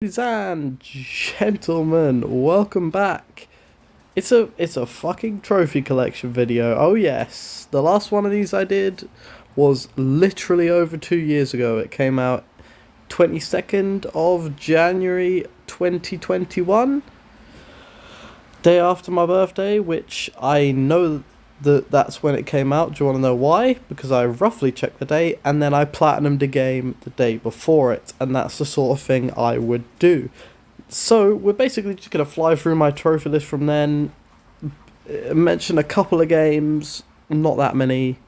Ladies and gentlemen, welcome back. It's a fucking trophy collection video. Oh yes, the last one of these I did was literally over 2 years ago. It came out 22nd of January 2021, day after my birthday, which I know that's when it came out. Do you want to know why? Because I roughly checked the date and then I platinumed the game the day before it, and that's the sort of thing I would do. So we're basically just gonna fly through my trophy list from then, mention a couple of games, not that many.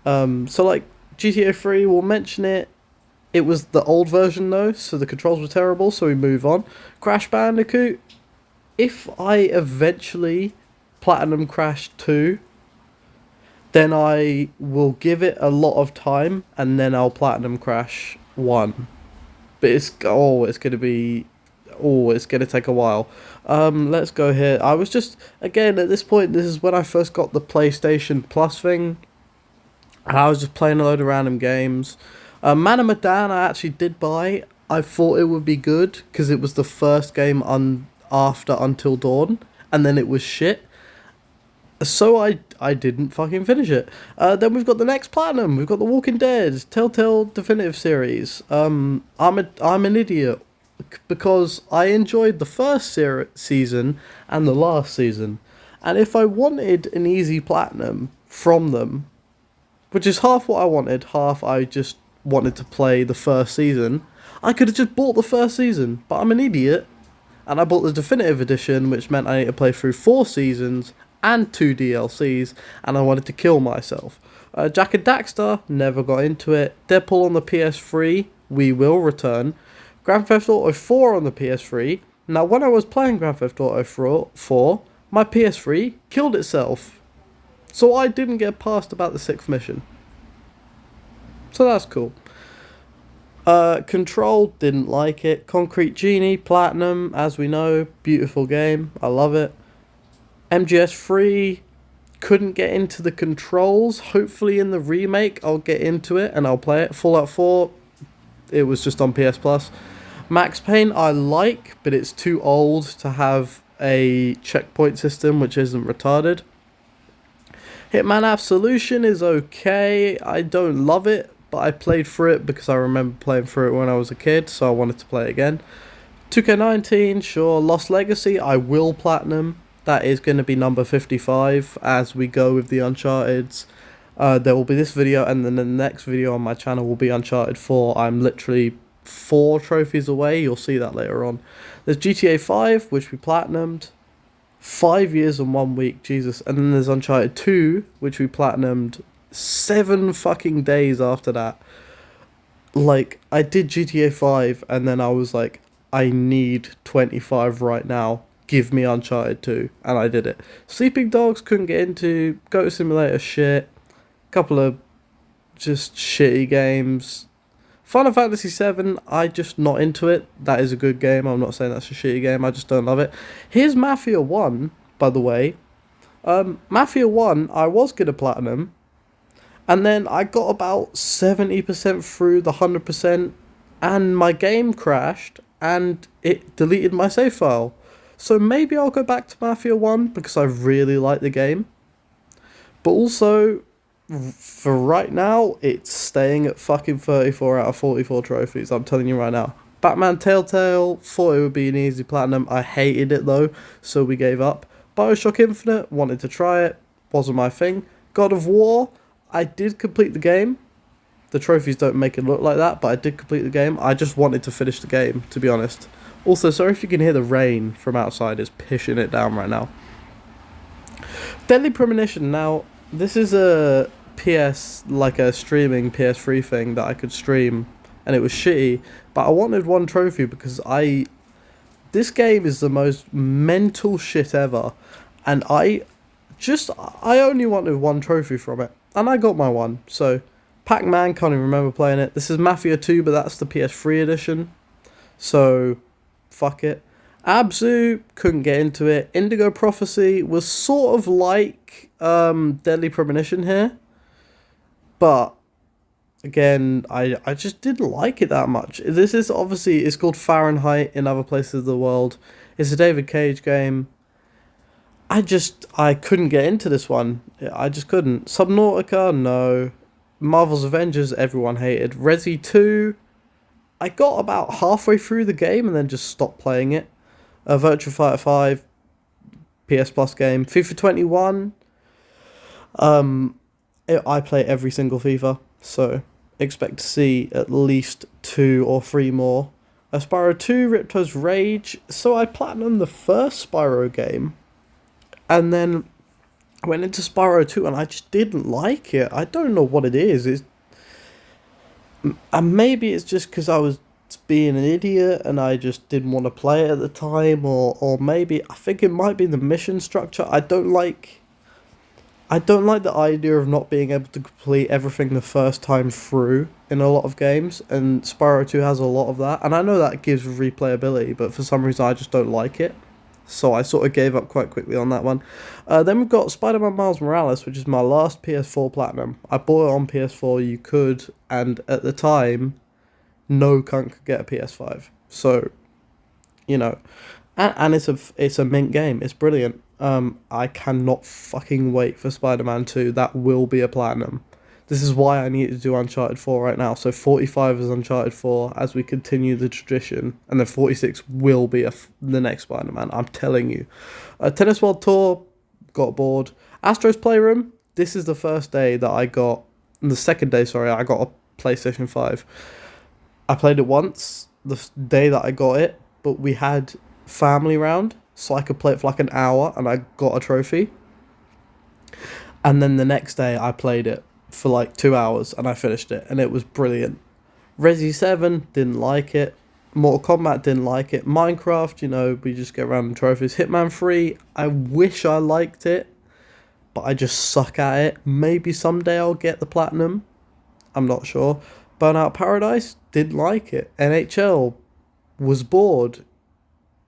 So like GTA 3, we'll mention it. It was the old version though, so the controls were terrible, so we move on. Crash Bandicoot, if I eventually Platinum Crash 2, then I will give it a lot of time and then I'll Platinum Crash 1. But it's gonna take a while. Let's go here. I was just, again, at this point, this is when I first got the PlayStation Plus thing. And I was just playing a load of random games. Man of Medan I actually did buy. I thought it would be good because it was the first game after Until Dawn, and then it was shit. So I didn't fucking finish it. Then we've got the next platinum. We've got The Walking Dead Telltale Definitive Series. I'm an idiot because I enjoyed the first season and the last season, and if I wanted an easy platinum from them, which is half what I wanted, half I just wanted to play the first season, I could have just bought the first season. But I'm an idiot, and I bought the definitive edition, which meant I need to play through 4 seasons and 2 DLCs, and I wanted to kill myself. Jak and Daxter, never got into it. Deadpool on the PS3, we will return. Grand Theft Auto 4 on the PS3. Now, when I was playing Grand Theft Auto 4, my PS3 killed itself. So I didn't get past about the 6th mission. So that's cool. Control, didn't like it. Concrete Genie, Platinum, as we know, beautiful game. I love it. MGS3, couldn't get into the controls. Hopefully in the remake I'll get into it and I'll play it. Fallout 4, it was just on PS Plus. Max Payne I like, but it's too old to have a checkpoint system which isn't retarded. Hitman Absolution is okay. I don't love it, but I played through it because I remember playing through it when I was a kid, so I wanted to play it again. 2K19, sure. Lost Legacy, I will platinum. That is going to be number 55 as we go with the Uncharted's. There will be this video, and then the next video on my channel will be Uncharted 4. I'm literally 4 trophies away. You'll see that later on. There's GTA 5, which we platinumed. 5 years and 1 week, Jesus. And then there's Uncharted 2, which we platinumed 7 fucking days after that. Like, I did GTA 5, and then I was like, I need 25 right now. Give me Uncharted 2, and I did it. Sleeping Dogs couldn't get into. Goat Simulator shit. Couple of just shitty games. Final Fantasy 7, I just not into it. That is a good game. I'm not saying that's a shitty game. I just don't love it. Here's Mafia 1, by the way. Mafia 1, I was good at platinum, and then I got about 70% through the 100%, and my game crashed, and it deleted my save file. So maybe I'll go back to Mafia 1 because I really like the game. But also, for right now, it's staying at fucking 34 out of 44 trophies. I'm telling you right now. Batman Telltale, thought it would be an easy platinum. I hated it though, so we gave up. Bioshock Infinite, wanted to try it. Wasn't my thing. God of War, I did complete the game. The trophies don't make it look like that, but I did complete the game. I just wanted to finish the game, to be honest. Also, sorry if you can hear the rain from outside. It's pissing it down right now. Deadly Premonition. Now, this is a like a streaming PS3 thing that I could stream, and it was shitty. But I wanted 1 trophy because this game is the most mental shit ever, and I only wanted 1 trophy from it, and I got my 1. So, Pac-Man, can't even remember playing it. This is Mafia 2, but that's the PS3 edition. So, fuck it. Abzu, couldn't get into it. Indigo Prophecy was sort of like Deadly Premonition here, but Again, I just didn't like it that much. This is obviously, it's called Fahrenheit in other places of the world. It's a David Cage game. I couldn't get into this one. I just couldn't. Subnautica, no. Marvel's Avengers, everyone hated. Resi 2, I got about halfway through the game and then just stopped playing it. Virtua Fighter 5, PS Plus game. FIFA 21, I play every single FIFA, so expect to see at least 2 or 3 more. Spyro 2, Ripto's Rage. So I platinumed the first Spyro game, and then went into Spyro 2, and I just didn't like it. I don't know what it is. And maybe it's just because I was being an idiot and I just didn't want to play it at the time, or maybe I think it might be the mission structure. I don't like the idea of not being able to complete everything the first time through in a lot of games, and Spyro 2 has a lot of that, and I know that gives replayability, but for some reason I just don't like it. So I sort of gave up quite quickly on that one. Then we've got Spider-Man Miles Morales, which is my last PS4 Platinum. I bought it on PS4, you could, and at the time, no cunt could get a PS5. So, you know, and it's a mint game. It's brilliant. I cannot fucking wait for Spider-Man 2. That will be a Platinum. This is why I need to do Uncharted 4 right now. So 45 is Uncharted 4 as we continue the tradition. And then 46 will be the next Spider-Man. I'm telling you. Tennis World Tour, got bored. Astro's Playroom, this is the first day that I got... The second day, sorry, I got a PlayStation 5. I played it once, the day that I got it. But we had family round, so I could play it for like an hour. And I got a trophy. And then the next day I played it for like 2 hours and I finished it and it was brilliant. Resi 7, didn't like it. Mortal Kombat, didn't like it. Minecraft, you know, we just get random trophies. Hitman 3, I wish I liked it, but I just suck at it. Maybe someday I'll get the Platinum. I'm not sure. Burnout Paradise, didn't like it. NHL, was bored.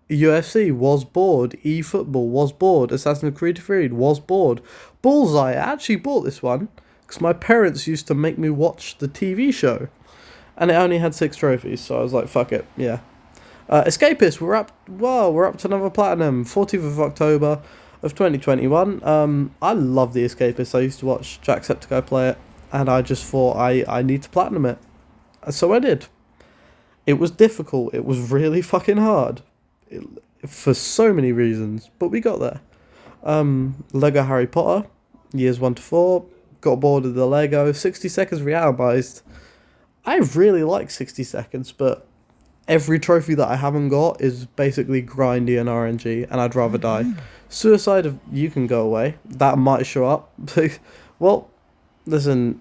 UFC, was bored. eFootball, was bored. Assassin's Creed 3, was bored. Bullseye, I actually bought this one because my parents used to make me watch the TV show, and it only had 6 trophies, so I was like, fuck it, yeah. Escapist, we're up to another Platinum, 14th of October of 2021. I love the Escapist. I used to watch Jacksepticeye play it, and I just thought I need to Platinum it. So I did. It was difficult, it was really fucking hard, for so many reasons, but we got there. Lego Harry Potter, years 1 to 4, got bored of the Lego. 60 Seconds Realised, I really like 60 Seconds, but every trophy that I haven't got is basically grindy and RNG, and I'd rather die. Suicide of You Can Go Away, that might show up. Well, listen,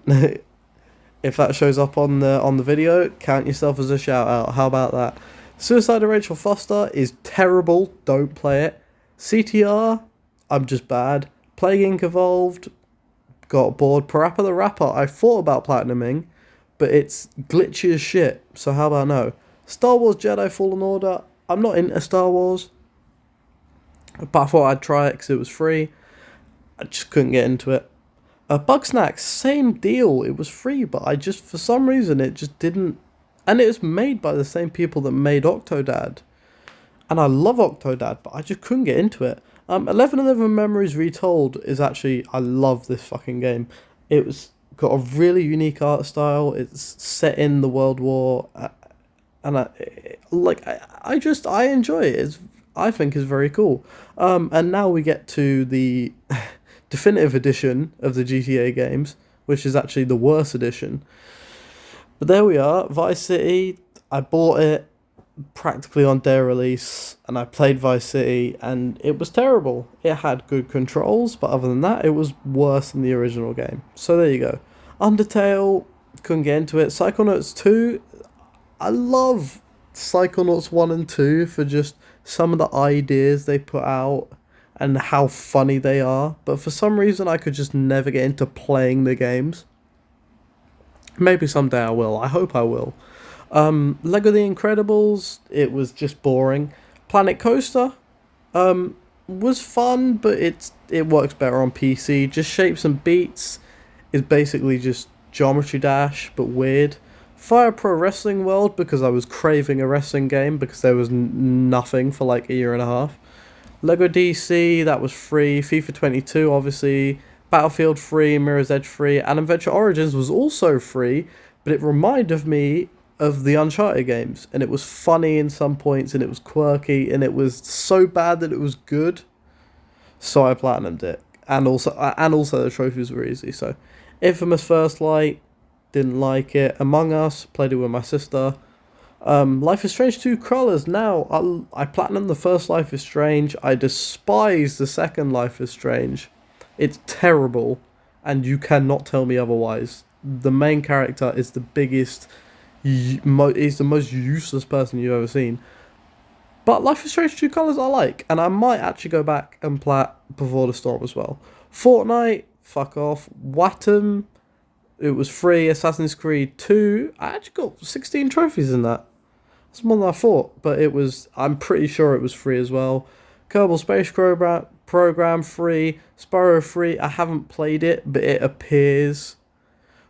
if that shows up on the video, count yourself as a shout out. How about that? Suicide of Rachel Foster is terrible, don't play it. CTR, I'm just bad. Plague Inc. Evolved, got bored. Parappa the Rapper, I thought about platinuming, but it's glitchy as shit, so how about no? Star Wars Jedi Fallen Order, I'm not into Star Wars, but I thought I'd try it because it was free. I just couldn't get into it. Bugsnax, same deal, it was free, but I just, for some reason, it just didn't... And it was made by the same people that made Octodad. And I love Octodad, but I just couldn't get into it. 1111 Memories Retold is actually... I love this fucking game. It was got a really unique art style. It's set in the World War. And I enjoy it. I think it's very cool. And now we get to the definitive edition of the GTA games, which is actually the worst edition. But there we are, Vice City. I bought it practically on day release, and I played Vice City, and it was terrible. It had good controls, but other than that, it was worse than the original game. So there you go. Undertale, couldn't get into it. Psychonauts 2, I love Psychonauts 1 and 2 for just some of the ideas they put out and how funny they are, but for some reason I could just never get into playing the games. Maybe someday I will. I hope I will. Lego The Incredibles, it was just boring. Planet Coaster was fun, but it works better on PC. Just Shapes and Beats is basically just Geometry Dash, but weird. Fire Pro Wrestling World because I was craving a wrestling game because there was nothing for like a year and a half. Lego DC, that was free. FIFA 22, obviously. Battlefield free. Mirror's Edge free. And Adventure Origins was also free, but it reminded me of the Uncharted games. And it was funny in some points, and it was quirky, and it was so bad that it was good. So I platinumed it. And also the trophies were easy. So Infamous First Light, didn't like it. Among Us, played it with my sister. Life is Strange 2 Crawlers. Now, I platinum the first Life is Strange. I despise the second Life is Strange. It's terrible, and you cannot tell me otherwise. The main character is the biggest, is the most useless person you've ever seen. But Life is Strange 2 Colours I like, and I might actually go back and plat Before the Storm as well. Fortnite, fuck off. Wattam, it was free. Assassin's Creed 2, I actually got 16 trophies in that. That's more than I thought, but I'm pretty sure it was free as well. Kerbal Space Program free. Spyro free, I haven't played it, but it appears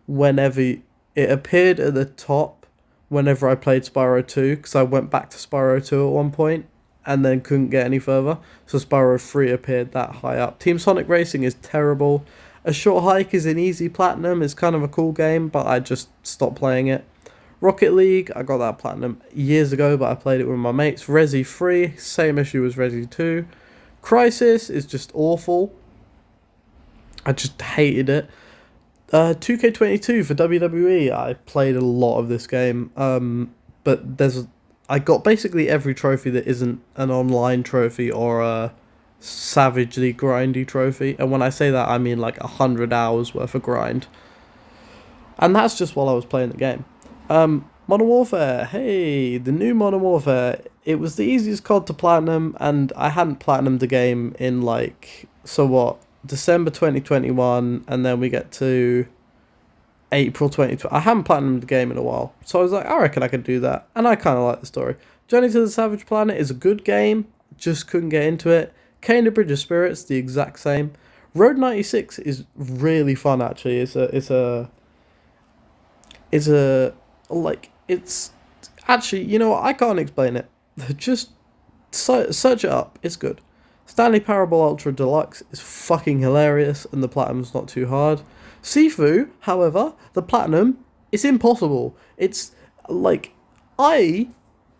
whenever... It appeared at the top whenever I played Spyro 2, because I went back to Spyro 2 at one point and then couldn't get any further. So Spyro 3 appeared that high up. Team Sonic Racing is terrible. A Short Hike is an easy platinum. It's kind of a cool game, but I just stopped playing it. Rocket League, I got that platinum years ago, but I played it with my mates. Resi 3, same issue as Resi 2. Crisis is just awful. I just hated it. 2K22 for WWE, I played a lot of this game, but I got basically every trophy that isn't an online trophy or a savagely grindy trophy, and when I say that I mean like 100 hours worth of grind, and that's just while I was playing the game. Modern Warfare, hey, the new Modern Warfare, it was the easiest COD to platinum, and I hadn't platinumed the game in December 2021, and then we get to April 2020. I haven't platinumed the game in a while, so I was like, I reckon I could do that, and I kind of like the story. Journey to the Savage Planet is a good game, just couldn't get into it. Kane the Bridge of Spirits, the exact same. Road 96 is really fun, actually. It's actually, you know what, I can't explain it. Just search it up, it's good. Stanley Parable Ultra Deluxe is fucking hilarious, and the platinum's not too hard. Sifu, however, the platinum is impossible. It's like, I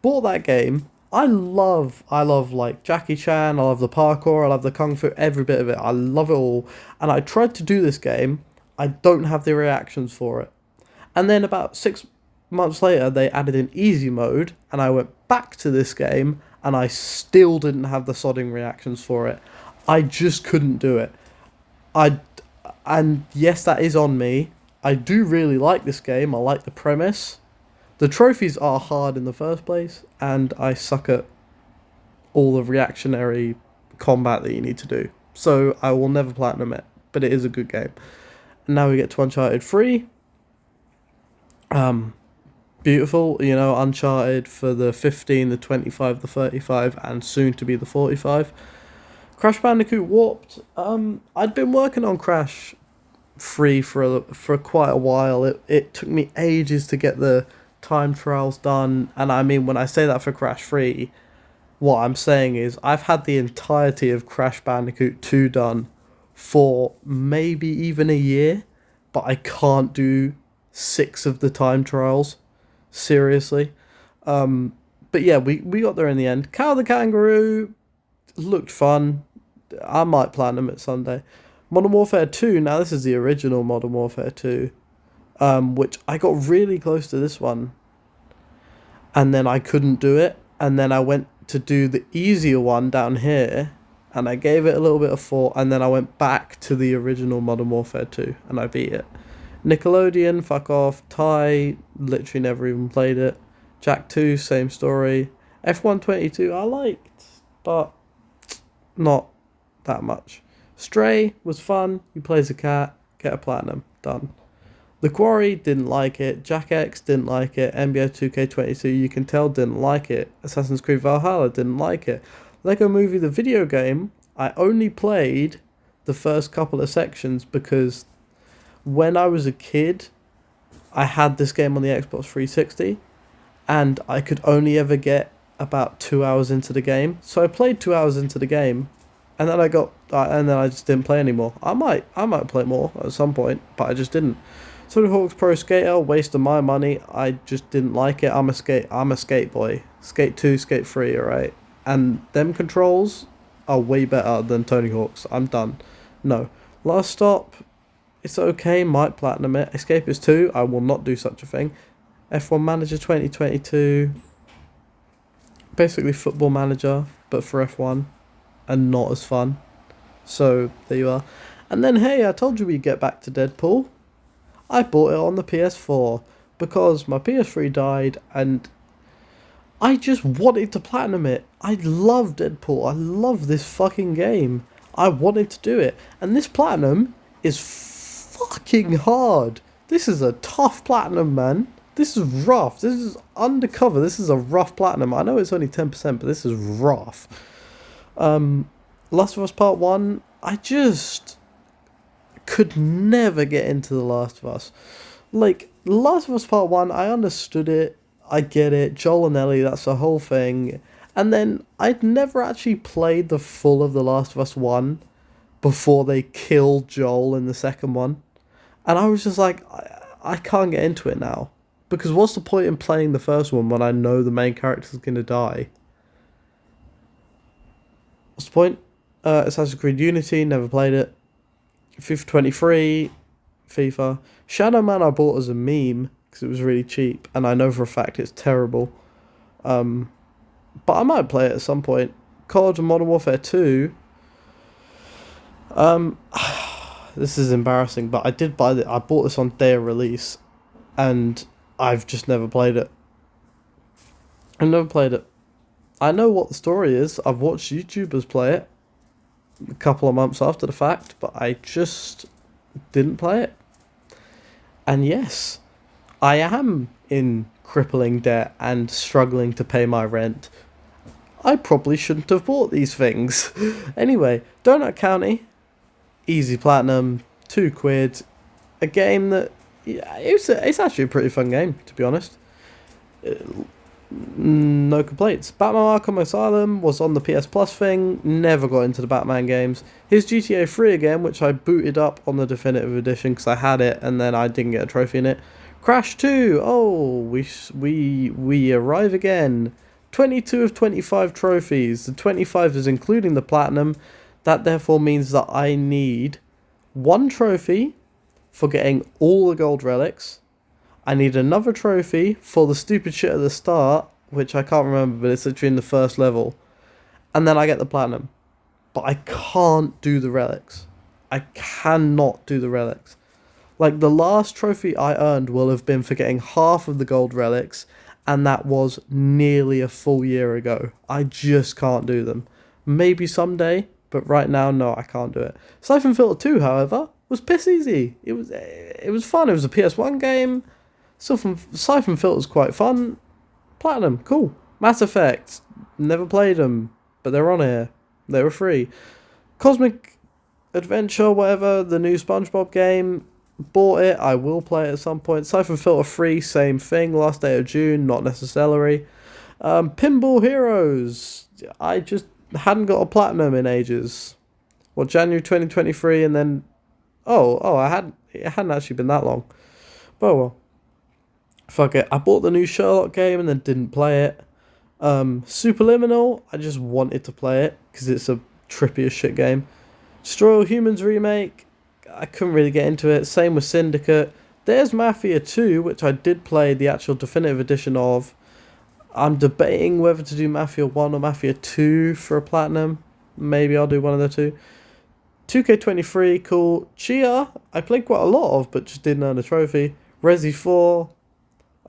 bought that game. I love like Jackie Chan. I love the parkour. I love the kung fu. Every bit of it. I love it all. And I tried to do this game. I don't have the reactions for it. And then about 6 months later, they added an easy mode, and I went back to this game, and I still didn't have the sodding reactions for it. I just couldn't do it. And yes, that is on me. I do really like this game. I like the premise. The trophies are hard in the first place, and I suck at all the reactionary combat that you need to do. So I will never platinum it, but it is a good game. And now we get to Uncharted 3. Beautiful, Uncharted for the 15, the 25, the 35, and soon to be the 45. Crash Bandicoot Warped. I'd been working on Crash 3 for quite a while. It took me ages to get the time trials done, and I mean, when I say that for Crash 3, what I'm saying is I've had the entirety of Crash Bandicoot 2 done for maybe even a year, but I can't do 6 of the time trials. Seriously. But yeah, we got there in the end. Cow the Kangaroo looked fun. I might platinum it Sunday. Modern Warfare 2, now this is the original Modern Warfare 2, which I got really close to this one, and then I couldn't do it, and then I went to do the easier one down here, and I gave it a little bit of thought, and then I went back to the original Modern Warfare 2, and I beat it. Nickelodeon, fuck off. Ty, literally never even played it. Jak 2, same story. F122, I liked, but not that much. Stray was fun. You play as a cat, get a platinum, done. The Quarry, didn't like it. Jak X, didn't like it. NBA 2K22, you can tell, didn't like it. Assassin's Creed Valhalla, didn't like it. Lego Movie, the video game, I only played the first couple of sections because when I was a kid, I had this game on the Xbox 360, and I could only ever get about 2 hours into the game. So I played 2 hours into the game, and then and then I just didn't play anymore. I might play more at some point, but I just didn't. Tony Hawk's Pro Skater, waste of my money. I just didn't like it. I'm a skate boy. Skate 2, Skate 3, alright? And them controls are way better than Tony Hawk's. I'm done. No. Last Stop, it's okay, might platinum it. Escapist 2, I will not do such a thing. F1 Manager 2022, basically Football Manager, but for F1, and not as fun. So, there you are. And then, hey, I told you we'd get back to Deadpool. I bought it on the PS4 because my PS3 died and I just wanted to platinum it. I love Deadpool. I love this fucking game. I wanted to do it. And this platinum is fucking hard. This is a tough platinum, man. This is rough. This is undercover. This is a rough platinum. I know it's only 10%, but this is rough. Last of Us Part 1, I just could never get into The Last of Us. Like, Last of Us Part 1, I understood it, I get it, Joel and Ellie, that's the whole thing. And then I'd never actually played the full of The Last of Us 1 before they killed Joel in the second one. And I was just like, I can't get into it now. Because what's the point in playing the first one when I know the main character's going to die? What's the point? Assassin's Creed Unity, never played it. FIFA 23, FIFA. Shadow Man I bought as a meme because it was really cheap, and I know for a fact it's terrible. But I might play it at some point. COD and Modern Warfare 2. This is embarrassing, but I bought this on day of release, and I've just never played it. I've never played it. I know what the story is. I've watched YouTubers play it a couple of months after the fact, but I just didn't play it. And yes, I am in crippling debt and struggling to pay my rent. I probably shouldn't have bought these things. Anyway, Donut County, easy platinum, £2. A game that, yeah, it's actually a pretty fun game, to be honest. No complaints. Batman Arkham Asylum was on the PS Plus thing, never got into the Batman games. Here's GTA 3 again, which I booted up on the Definitive Edition because I had it and then I didn't get a trophy in it. Crash 2, oh, we arrive again. 22 of 25 trophies. The 25 is including the Platinum. That therefore means that I need 1 trophy for getting all the gold relics. I need another trophy for the stupid shit at the start, which I can't remember, but it's literally in the first level. And then I get the platinum. But I can't do the relics. I cannot do the relics. Like, the last trophy I earned will have been for getting half of the gold relics, and that was nearly a full year ago. I just can't do them. Maybe someday, but right now, no, I can't do it. Siphon Filter 2, however, was piss easy. It was fun. It was a PS1 game. Siphon Filter's quite fun. Platinum, cool. Mass Effect, never played them, but they're on here. They were free. Cosmic Adventure, whatever, the new SpongeBob game, bought it. I will play it at some point. Siphon Filter 3, same thing. Last day of June, not necessary. Pinball Heroes, I just hadn't got a platinum in ages. Well, January 2023, and then it hadn't actually been that long. But well. Fuck it. I bought the new Sherlock game and then didn't play it. Superliminal, I just wanted to play it because it's a trippy as shit game. Destroy All Humans remake, I couldn't really get into it. Same with Syndicate. There's Mafia 2, which I did play the actual definitive edition of. I'm debating whether to do Mafia 1 or Mafia 2 for a platinum. Maybe I'll do one of the two. 2K23, cool. Chia, I played quite a lot of, but just didn't earn a trophy. Resi 4,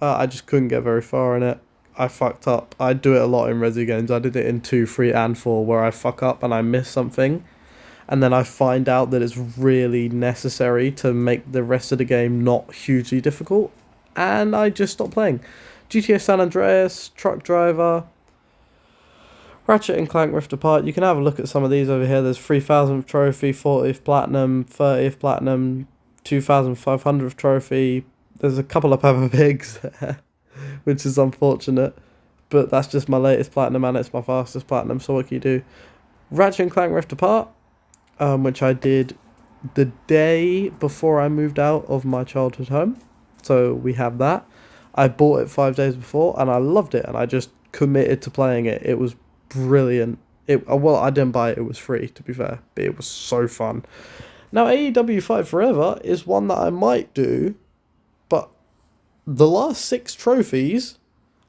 I just couldn't get very far in it. I fucked up. I do it a lot in Resi games. I did it in 2, 3, and 4, where I fuck up and I miss something. And then I find out that it's really necessary to make the rest of the game not hugely difficult. And I just stopped playing. GTA San Andreas, Truck Driver, Ratchet and Clank Rift Apart. You can have a look at some of these over here. There's 3000th trophy, 40th platinum, 30th platinum, 2500th trophy. There's a couple of Peppa Pigs there, which is unfortunate. But that's just my latest platinum and it's my fastest platinum, so what can you do? Ratchet and Clank Rift Apart, which I did the day before I moved out of my childhood home. So we have that. I bought it 5 days before and I loved it and I just committed to playing it. It was brilliant. Well, I didn't buy it, it was free to be fair, but it was so fun. Now AEW Fight Forever is one that I might do, but the last 6 trophies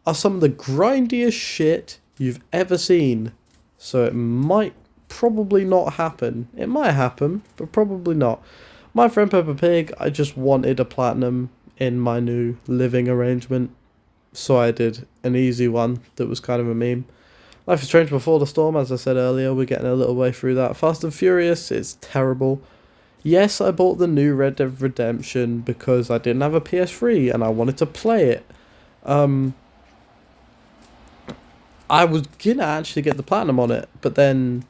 are some of the grindiest shit you've ever seen. So it might probably not happen. It might happen, but probably not. My friend Peppa Pig, I just wanted a platinum in my new living arrangement. So I did an easy one that was kind of a meme. Life is Strange Before the Storm, as I said earlier, we're getting a little way through that. Fast and Furious, it's terrible. Yes, I bought the new Red Dead Redemption because I didn't have a PS3 and I wanted to play it. I was gonna actually get the platinum on it, but then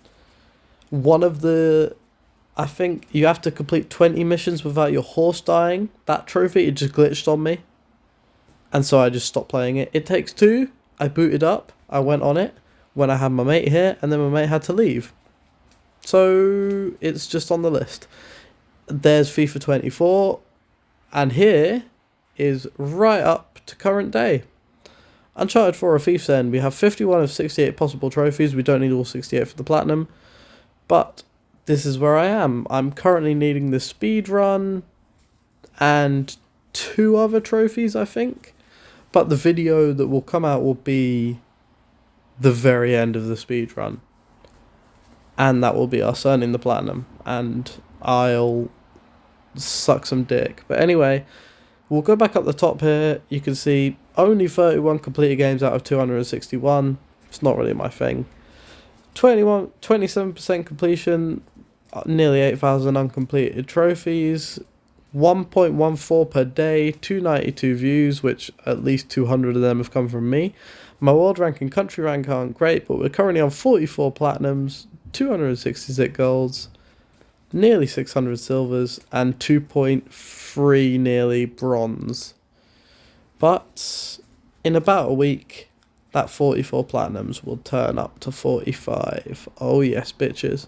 I think you have to complete 20 missions without your horse dying. That trophy, it just glitched on me. And so I just stopped playing it. It Takes Two, I booted up, I went on it when I had my mate here, and then my mate had to leave. So it's just on the list. There's FIFA 24, and here is right up to current day. Uncharted 4 or Thief's End, we have 51 of 68 possible trophies. We don't need all 68 for the platinum, but this is where I am. I'm currently needing the speed run and 2 other trophies, I think. But the video that will come out will be the very end of the speed run. And that will be us earning the platinum. And I'll suck some dick. But anyway, we'll go back up the top here. You can see only 31 completed games out of 261. It's not really my thing. 27% completion, nearly 8,000 uncompleted trophies, 1.14 per day, 292 views, which at least 200 of them have come from me. My world rank and country rank aren't great, but we're currently on 44 platinums, 266 golds, nearly 600 silvers, and 2.3 nearly bronze. But in about a week, that 44 platinums will turn up to 45. Oh yes, bitches.